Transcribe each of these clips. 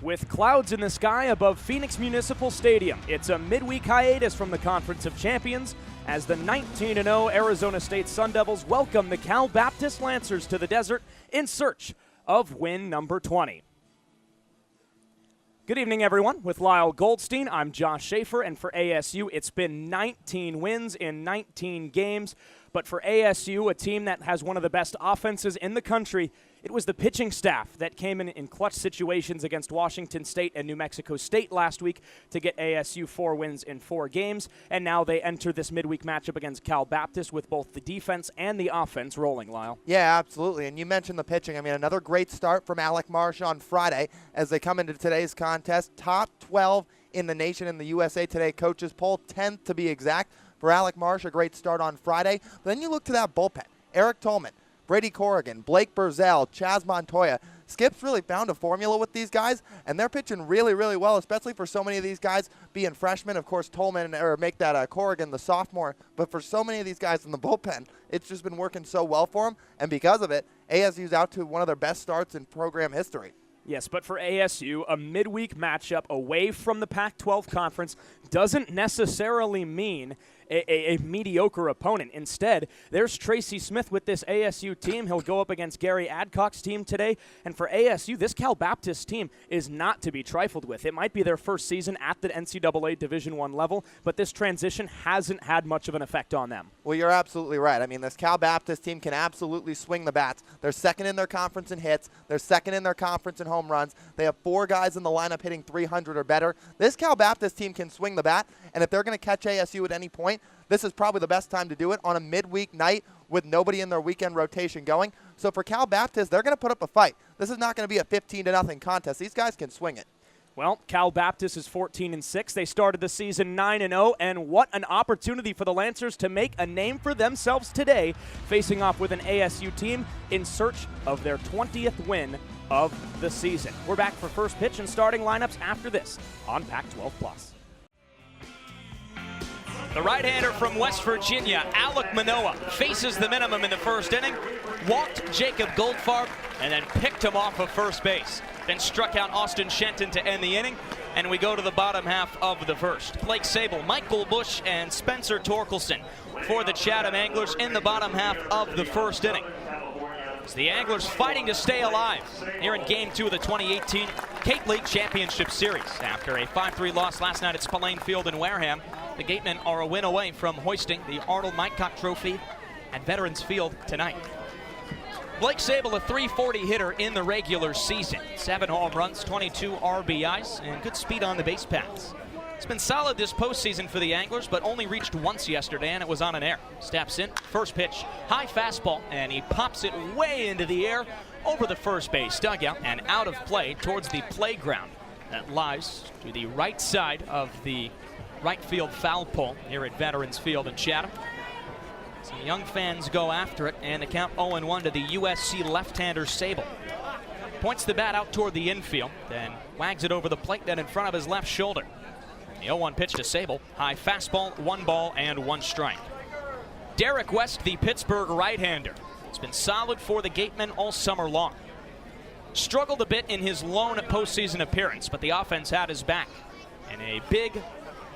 With clouds in the sky above Phoenix Municipal Stadium, it's a midweek hiatus from the Conference of Champions as the 19-0 Arizona State Sun Devils welcome the Cal Baptist Lancers to the desert in search of win number 20. Good evening, everyone. With Lyle Goldstein, I'm Josh Schaefer, and for ASU, it's been 19 wins in 19 games. But for ASU, a team that has one of the best offenses in the country, it was the pitching staff that came in clutch situations against Washington State and New Mexico State last week to get ASU 4 wins in 4 games. And now they enter this midweek matchup against Cal Baptist with both the defense and the offense rolling, Lyle. Yeah, absolutely. And you mentioned the pitching. I mean, another great start from Alec Marsh on Friday as they come into today's contest. Top 12 in the nation in the USA Today coaches poll, 10th to be exact. For Alec Marsh, a great start on Friday. But then you look to that bullpen. Eric Tolman, Brady Corrigan, Blake Burzell, Chaz Montoya. Skip's really found a formula with these guys, and they're pitching really, really well, especially for so many of these guys being freshmen. Of course, Tolman, or make that Corrigan the sophomore. But for so many of these guys in the bullpen, it's just been working so well for them. And because of it, ASU's out to one of their best starts in program history. Yes, but for ASU, a midweek matchup away from the Pac-12 conference doesn't necessarily mean a mediocre opponent. Instead, there's Tracy Smith with this ASU team. He'll go up against Gary Adcock's team today. And for ASU, this Cal Baptist team is not to be trifled with. It might be their first season at the NCAA Division I level, but this transition hasn't had much of an effect on them. Well, you're absolutely right. I mean, this Cal Baptist team can absolutely swing the bats. They're second in their conference in hits. They're second in their conference in home runs. They have 4 guys in the lineup hitting 300 or better. This Cal Baptist team can swing the bat, and if they're going to catch ASU at any point, this is probably the best time to do it on a midweek night with nobody in their weekend rotation going. So for Cal Baptist, they're going to put up a fight. This is not going to be a 15-0 contest. These guys can swing it. Well, Cal Baptist is 14-6. They started the season 9-0, and what an opportunity for the Lancers to make a name for themselves today, facing off with an ASU team in search of their 20th win of the season. We're back for first pitch and starting lineups after this on Pac-12 Plus. The right-hander from West Virginia, Alec Manoah, faces the minimum in the first inning, walked Jacob Goldfarb, and then picked him off of first base. Then struck out Austin Shenton to end the inning, and we go to the bottom half of the first. Blake Sable, Michael Bush, and Spencer Torkelson for the Chatham Anglers in the bottom half of the first inning. It's the Anglers fighting to stay alive here in Game 2 of the 2018 Cape League Championship Series. After a 5-3 loss last night at Spillane Field in Wareham, the Gatemen are a win away from hoisting the Arnold Mycock Trophy at Veterans Field tonight. Blake Sable, a .340 hitter in the regular season. 7 home runs, 22 RBIs, and good speed on the base paths. It's been solid this postseason for the Anglers, but only reached once yesterday, and it was on an air. Steps in, first pitch, high fastball, and he pops it way into the air over the first base dugout and out of play towards the playground that lies to the right side of the right field foul pole here at Veterans Field in Chatham. Some young fans go after it, and the count 0-1 to the USC left-hander Sable. Points the bat out toward the infield, then wags it over the plate, then in front of his left shoulder. The 0-1 pitch to Sable, high fastball, 1 ball and 1 strike. Derek West, the Pittsburgh right-hander. It's been solid for the Gatemen all summer long. Struggled a bit in his lone postseason appearance, but the offense had his back. In a big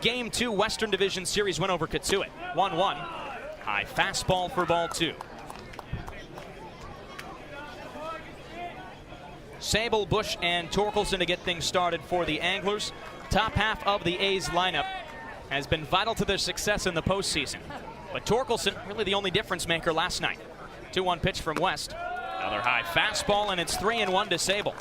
Game 2 Western Division Series win over Katuitt. 1-1. High fastball for ball 2. Sable, Bush, and Torkelson to get things started for the Anglers. Top half of the A's lineup has been vital to their success in the postseason. But Torkelson, really the only difference maker last night. 2-1 pitch from West. Another high fastball, and it's 3-1 to Sable.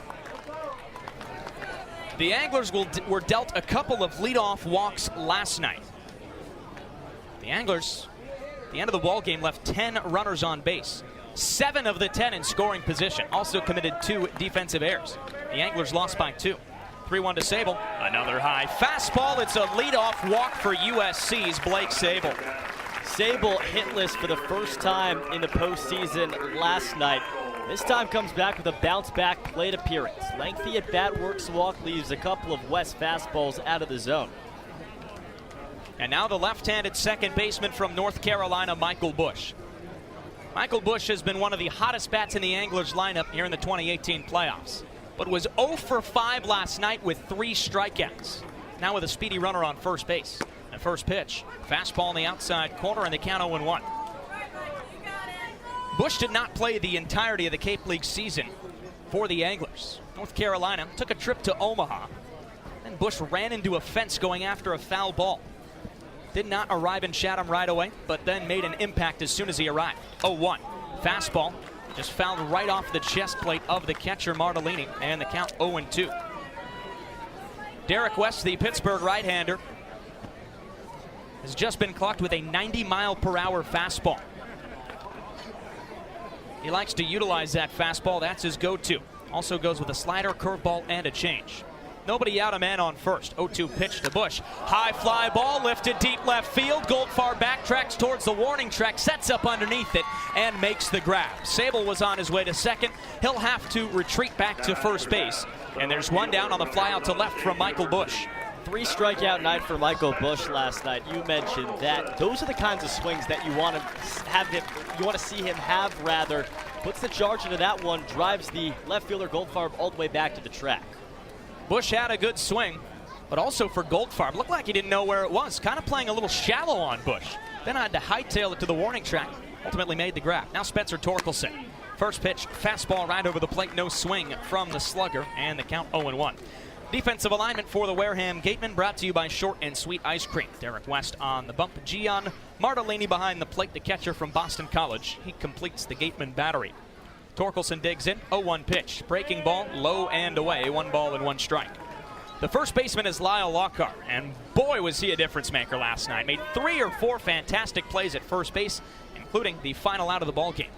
The Anglers were dealt a couple of leadoff walks last night. The Anglers, at the end of the ball game, left 10 runners on base. 7 of the 10 in scoring position. Also committed 2 defensive errors. The Anglers lost by 2. 3-1 to Sable. Another high fastball. It's a leadoff walk for USC's Blake Sable. Sable hitless for the first time in the postseason last night. This time comes back with a bounce-back plate appearance. Lengthy at-bat works walk, leaves a couple of West fastballs out of the zone. And now the left-handed second baseman from North Carolina, Michael Bush. Michael Bush has been one of the hottest bats in the Anglers lineup here in the 2018 playoffs. but was 0 for 5 last night with 3 strikeouts. Now with a speedy runner on first base. And first pitch, fastball on the outside corner, and the count 0-1. Bush did not play the entirety of the Cape League season for the Anglers. North Carolina took a trip to Omaha, and Bush ran into a fence going after a foul ball. Did not arrive in Chatham right away, but then made an impact as soon as he arrived. 0-1. Fastball just fouled right off the chest plate of the catcher Martellini, and the count 0-2. Derek West, the Pittsburgh right-hander, has just been clocked with a 90-mile-per-hour fastball. He likes to utilize that fastball. That's his go-to. Also goes with a slider, curveball, and a change. Nobody out, a man on first. 0-2 pitch to Bush. High fly ball lifted deep left field. Goldfarb backtracks towards the warning track, sets up underneath it, and makes the grab. Sable was on his way to second. He'll have to retreat back to first base. And there's one down on the fly out to left from Michael Bush. 3 strikeout night for Michael Bush last night. You mentioned that those are the kinds of swings that you want to have him, you want to see him have rather. Puts the charge into that one, drives the left fielder Goldfarb all the way back to the track. Bush had a good swing, but also for Goldfarb, looked like he didn't know where it was. Kind of playing a little shallow on Bush. Then had to hightail it to the warning track. Ultimately made the grab. Now Spencer Torkelson. First pitch, fastball right over the plate, no swing from the slugger, and the count 0-1. Defensive alignment for the Wareham Gatemen, brought to you by Short and Sweet Ice Cream. Derek West on the bump. Gian Martellini behind the plate, the catcher from Boston College. He completes the Gateman battery. Torkelson digs in, 0-1 pitch. Breaking ball, low and away, 1 ball and 1 strike. The first baseman is Lyle Lockhart, and boy was he a difference maker last night. Made 3 or 4 fantastic plays at first base, including the final out of the ball game.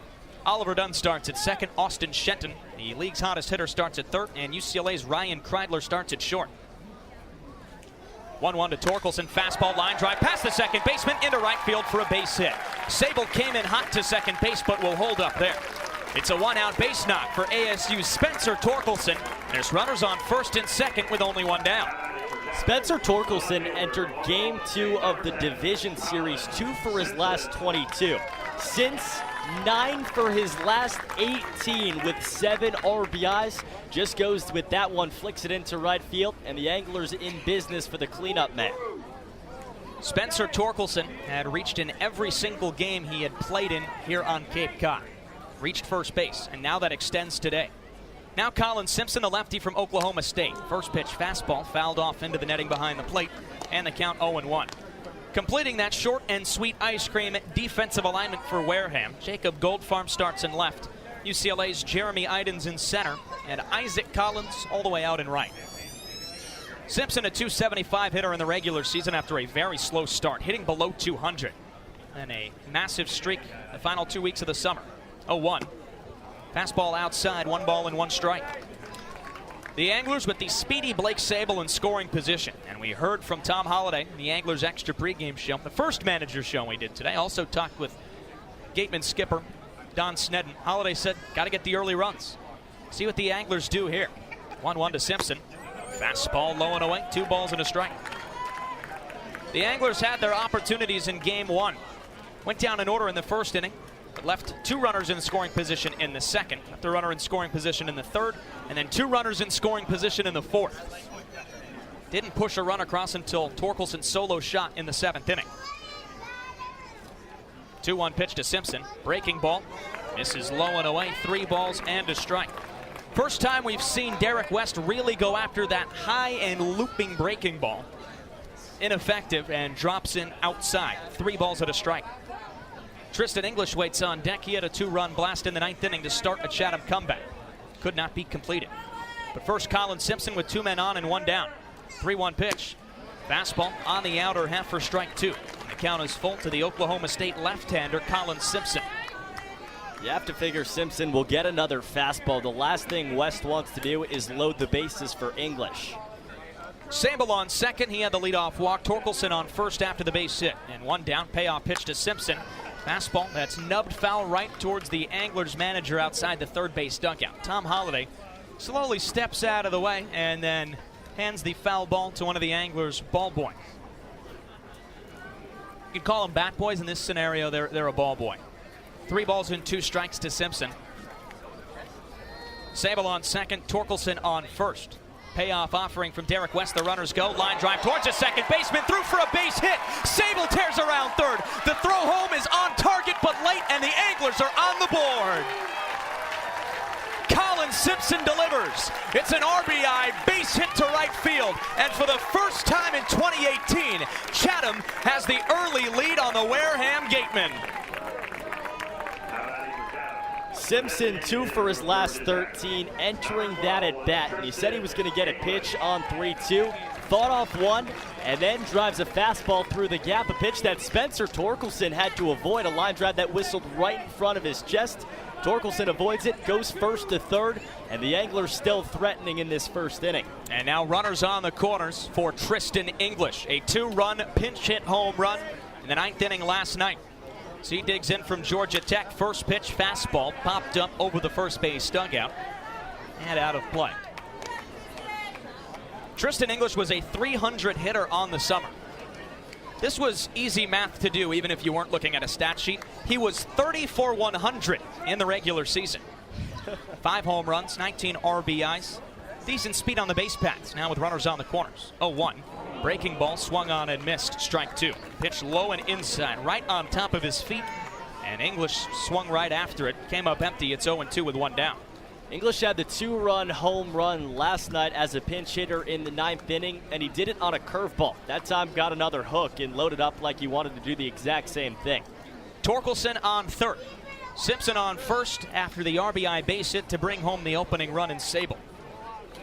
Oliver Dunn starts at second. Austin Shenton, the league's hottest hitter, starts at third, and UCLA's Ryan Kreidler starts at short. 1-1 to Torkelson, fastball line drive past the second baseman into right field for a base hit. Sable came in hot to second base, but will hold up there. It's a 1-out base knock for ASU's Spencer Torkelson. There's runners on first and second with only 1 down. Spencer Torkelson entered Game 2 of the Division Series, 2 for his last 22. Since 9 for his last 18 with 7 RBIs. Just goes with that one, flicks it into right field, and the Anglers in business for the cleanup man. Spencer Torkelson had reached in every single game he had played in here on Cape Cod. Reached first base, and now that extends today. Now Colin Simpson, the lefty from Oklahoma State. First pitch, fastball, fouled off into the netting behind the plate, and the count 0-1. Completing that Short and Sweet Ice Cream defensive alignment for Wareham, Jacob Goldfarb starts in left. UCLA's Jeremy Idens in center, and Isaac Collins all the way out in right. Simpson, a .275 hitter in the regular season after a very slow start, hitting below 200. And a massive streak the final 2 weeks of the summer. 0-1. Fastball outside, 1 ball and 1 strike. The Anglers with the speedy Blake Sable in scoring position. And we heard from Tom Holliday, the Anglers extra pregame show, the first manager show we did today. Also talked with Gateman skipper Don Snedden. Holliday said, got to get the early runs. See what the Anglers do here. 1-1 to Simpson. Fastball low and away, 2 balls and a strike. The Anglers had their opportunities in Game 1. Went down in order in the first inning, but left 2 runners in scoring position in the second. Left a runner in scoring position in the third, and then 2 runners in scoring position in the fourth. Didn't push a run across until Torkelson's solo shot in the 7th inning. 2-1 pitch to Simpson. Breaking ball. Misses low and away. 3 balls and a strike. First time we've seen Derek West really go after that high and looping breaking ball. Ineffective and drops in outside. 3 balls and a strike. Tristan English waits on deck. He had a 2-run blast in the 9th inning to start a Chatham comeback. Could not be completed. But first, Colin Simpson with 2 men on and 1 down. 3-1 pitch. Fastball on the outer half for strike 2. The count is full to the Oklahoma State left-hander, Colin Simpson. You have to figure Simpson will get another fastball. The last thing West wants to do is load the bases for English. Sable on second. He had the leadoff walk. Torkelson on first after the base hit. And 1 down, payoff pitch to Simpson. Fastball that's nubbed foul right towards the Anglers manager outside the third base dugout. Tom Holliday slowly steps out of the way and then hands the foul ball to one of the Anglers' ball boys. You could call them bat boys. In this scenario, they're a ball boy. 3 balls and 2 strikes to Simpson. Sable on second, Torkelson on first. Payoff offering from Derek West. The runners go. Line drive towards the second baseman. Through for a base hit. Sable tears around third. The throw home is on target but late, and the Anglers are on the board. Colin Simpson delivers. It's an RBI base hit to right field. And for the first time in 2018, Chatham has the early lead on the Wareham Gatemen. Simpson 2 for his last 13, entering that at bat. And he said he was going to get a pitch on 3-2. Fought off one, and then drives a fastball through the gap. A pitch that Spencer Torkelson had to avoid. A line drive that whistled right in front of his chest. Torkelson avoids it, goes first to third, and the Anglers still threatening in this first inning. And now runners on the corners for Tristan English. A 2-run pinch hit home run in the 9th inning last night. So he digs in from Georgia Tech. First pitch fastball popped up over the first base dugout and out of play. Tristan English was a 300 hitter on the summer. This was easy math to do even if you weren't looking at a stat sheet. He was 30 for 100 in the regular season. 5 home runs, 19 RBIs. Decent speed on the base paths. Now with runners on the corners. 0-1. Breaking ball swung on and missed. Strike 2. Pitch low and inside, right on top of his feet. And English swung right after it. Came up empty. It's 0-2 with 1 down. English had the 2-run home run last night as a pinch hitter in the 9th inning, and he did it on a curveball. That time got another hook and loaded up like he wanted to do the exact same thing. Torkelson on third. Simpson on first after the RBI base hit to bring home the opening run in Sable.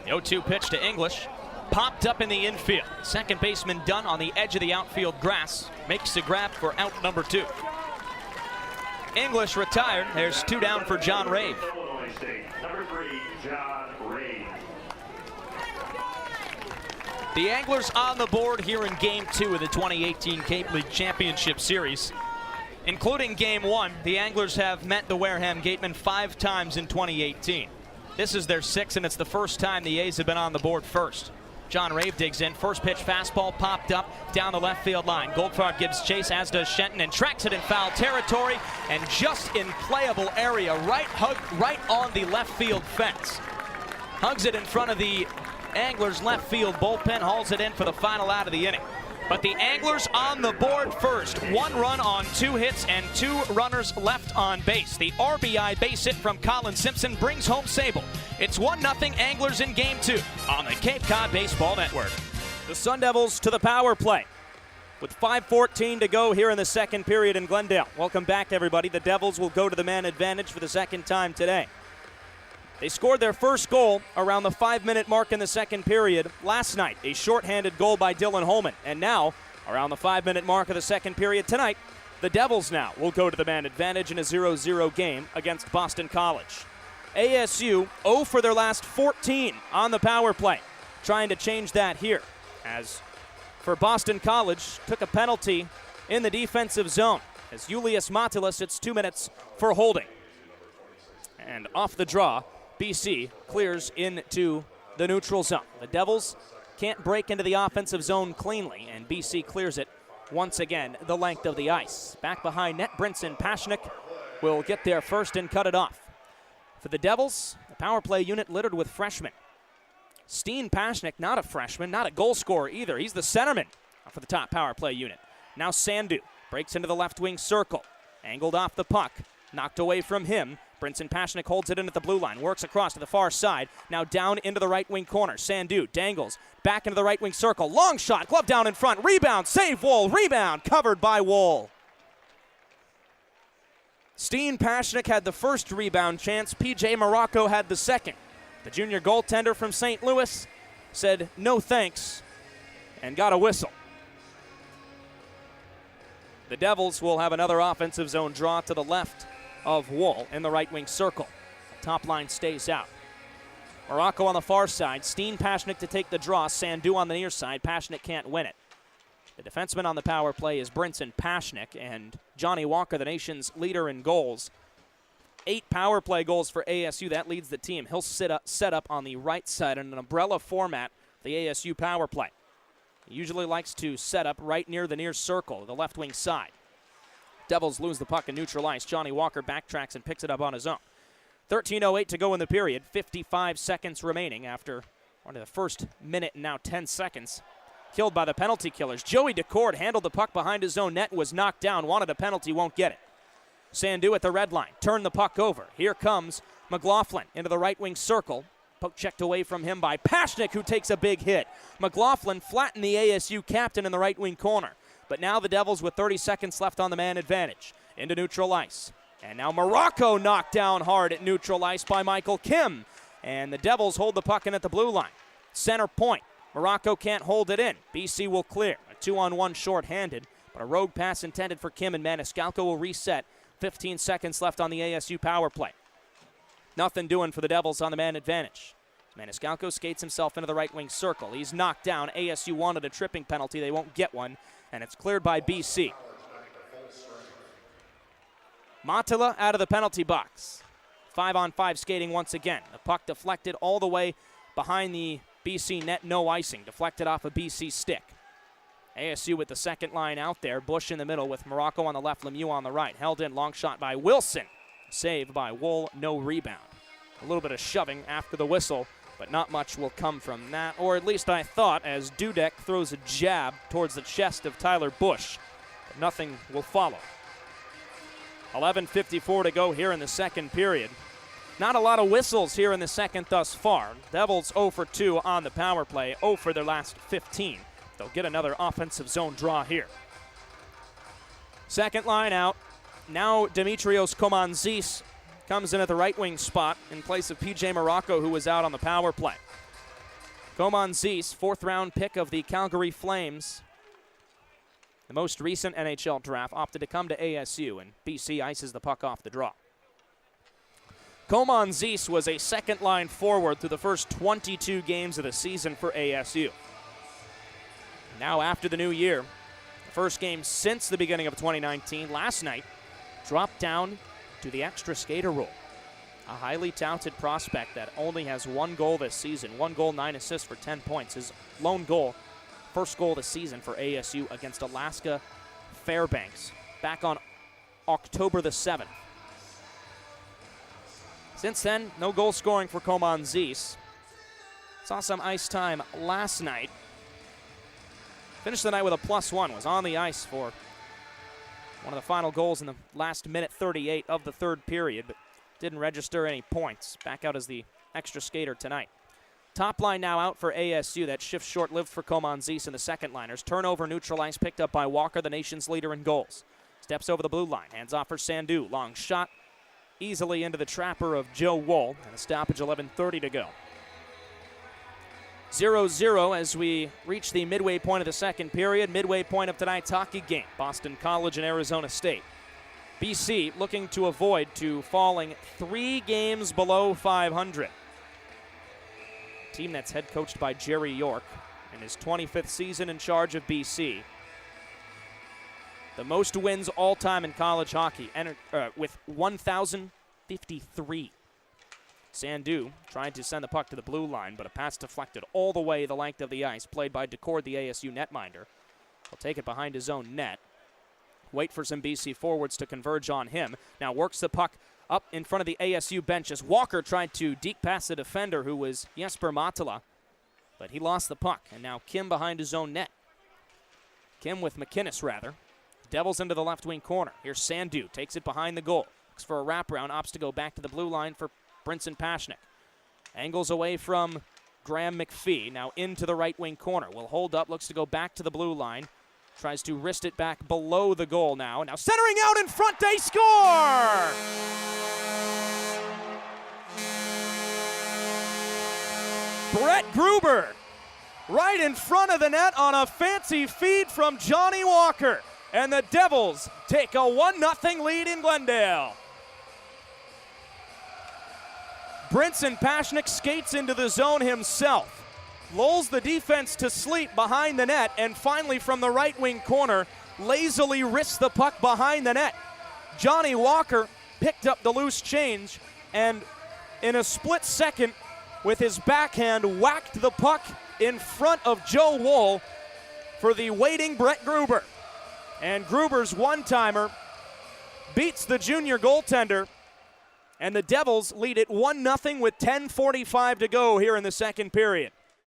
The 0-2 pitch to English. Popped up in the infield. Second baseman Dunn on the edge of the outfield grass. Makes the grab for out number 2. English retired. There's 2 down for John Rave. Number 3, John Rave. The Anglers on the board here in Game 2 of the 2018 Cape League Championship Series. Including Game 1, the Anglers have met the Wareham Gatemen 5 times in 2018. This is their 6th, and it's the first time the A's have been on the board first. John Rave digs in. First pitch fastball popped up down the left field line. Goldfarb gives chase, as does Shenton, and tracks it in foul territory and just in playable area, right on the left field fence. Hugs it in front of the Anglers' left field bullpen, hauls it in for the final out of the inning. But the Anglers on the board first. 1 run on 2 hits and 2 runners left on base. The RBI base hit from Colin Simpson brings home Sable. It's 1-0 Anglers in Game 2 on the Cape Cod Baseball Network. The Sun Devils to the power play with 5:14 to go here in the second period in Glendale. Welcome back, everybody. The Devils will go to the man advantage for the second time today. They scored their first goal around the 5-minute mark in the second period last night, a shorthanded goal by Dylan Holman. And now, around the 5-minute mark of the second period tonight, the Devils now will go to the man advantage in a 0-0 game against Boston College. ASU 0 for their last 14 on the power play, trying to change that here. As for Boston College, took a penalty in the defensive zone as Julius Matulis sits 2 minutes for holding. And off the draw, BC clears into the neutral zone. The Devils can't break into the offensive zone cleanly, and BC clears it once again the length of the ice. Back behind net, Brinson Pashnik will get there first and cut it off. For the Devils, the power play unit littered with freshmen. Steen Pashnik, not a freshman, not a goal scorer either. He's the centerman for the top power play unit. Now Sandu breaks into the left wing circle. Angled off the puck, knocked away from him. Brinson Pashnik holds it in at the blue line, works across to the far side, now down into the right wing corner. Sandu dangles back into the right wing circle. Long shot, glove down in front, rebound, save Wool, rebound, covered by Wool. Steen Pashnik had the first rebound chance. PJ Morocco had the second. The junior goaltender from St. Louis said no thanks and got a whistle. The Devils will have another offensive zone draw to the left of Wool in the right wing circle. Top line stays out. Morocco on the far side. Steen Pashnik to take the draw. Sandu on the near side. Pashnik can't win it. The defenseman on the power play is Brinson Pashnik, and Johnny Walker, the nation's leader in goals. 8 power play goals for ASU. That leads the team. He'll set up on the right side in an umbrella format, the ASU power play. He usually likes to set up right near the near circle, the left wing side. Devils lose the puck in neutral ice. Johnny Walker backtracks and picks it up on his own. 13:08 to go in the period. 55 seconds remaining after one of the first minute and now 10 seconds. Killed by the penalty killers. Joey Decord handled the puck behind his own net, was knocked down, wanted a penalty, won't get it. Sandu at the red line, turned the puck over. Here comes McLaughlin into the right wing circle. Poke checked away from him by Pashnik, who takes a big hit. McLaughlin flattened the ASU captain in the right wing corner. But now the Devils with 30 seconds left on the man advantage. Into neutral ice. And now Morocco knocked down hard at neutral ice by Michael Kim. And the Devils hold the puck in at the blue line. Center point. Morocco can't hold it in. BC will clear. A 2-on-1 shorthanded. But a rogue pass intended for Kim, and Maniscalco will reset. 15 seconds left on the ASU power play. Nothing doing for the Devils on the man advantage. Maniscalco skates himself into the right wing circle. He's knocked down. ASU wanted a tripping penalty. They won't get one, and it's cleared by BC. Matala out of the penalty box. 5-on-5 skating once again. The puck deflected all the way behind the BC net. No icing. Deflected off a BC stick. ASU with the second line out there. Bush in the middle with Morocco on the left, Lemieux on the right. Held in, long shot by Wilson. Save by Wool, no rebound. A little bit of shoving after the whistle, but not much will come from that, or at least I thought, as Dudek throws a jab towards the chest of Tyler Bush. But nothing will follow. 11:54 to go here in the second period. Not a lot of whistles here in the second thus far. Devils 0 for 2 on the power play, 0 for their last 15. They'll get another offensive zone draw here. Second line out. Now Dimitrios Komanzis comes in at the right wing spot in place of PJ Morocco, who was out on the power play. Komanzis, fourth round pick of the Calgary Flames. The most recent NHL draft, opted to come to ASU, and BC ices the puck off the draw. Komanzis was a second line forward through the first 22 games of the season for ASU. Now after the new year, the first game since the beginning of 2019, last night, dropped down to the extra skater role. A highly touted prospect that only has one goal this season. 1 goal, 9 assists for 10 points. His lone goal, first goal of the season for ASU against Alaska Fairbanks back on October the 7th. Since then, no goal scoring for Komanzis. Saw some ice time last night. Finished the night with a +1, was on the ice for one of the final goals in the last minute 38 of the third period, but didn't register any points. Back out as the extra skater tonight. Top line now out for ASU. That shift short-lived for Komanzis and the second liners. Turnover, neutral ice picked up by Walker, the nation's leader in goals. Steps over the blue line, hands off for Sandu. Long shot, easily into the trapper of Joe Wool, and a stoppage, 11:30 to go. 0-0 as we reach the midway point of the second period, midway point of tonight's hockey game, Boston College and Arizona State. BC looking to avoid falling 3 games below 500. Team that's head coached by Jerry York in his 25th season in charge of BC. The most wins all time in college hockey, with 1,053. Sandu trying to send the puck to the blue line, but a pass deflected all the way the length of the ice, played by Decord, the ASU netminder. He'll take it behind his own net. Wait for some BC forwards to converge on him. Now works the puck up in front of the ASU bench as Walker tried to deke past the defender, who was Jesper Matala, but he lost the puck. And now Kim behind his own net. Kim with McInnes, rather. Devils into the left wing corner. Here's Sandu, takes it behind the goal. Looks for a wraparound, opts to go back to the blue line for Brinson Pashnik. Angles away from Graham McPhee. Now into the right wing corner. Will hold up, looks to go back to the blue line. Tries to wrist it back below the goal now. Now centering out in front, they score! Brett Gruber right in front of the net on a fancy feed from Johnny Walker. And the Devils take a 1-0 lead in Glendale. Brinson Pashnik skates into the zone himself, lulls the defense to sleep behind the net, and finally from the right wing corner, lazily wrists the puck behind the net. Johnny Walker picked up the loose change, and in a split second, with his backhand, whacked the puck in front of Joe Wool for the waiting Brett Gruber. And Gruber's one-timer beats the junior goaltender And the Devils lead it 1-0 with 10:45 to go here in the second period.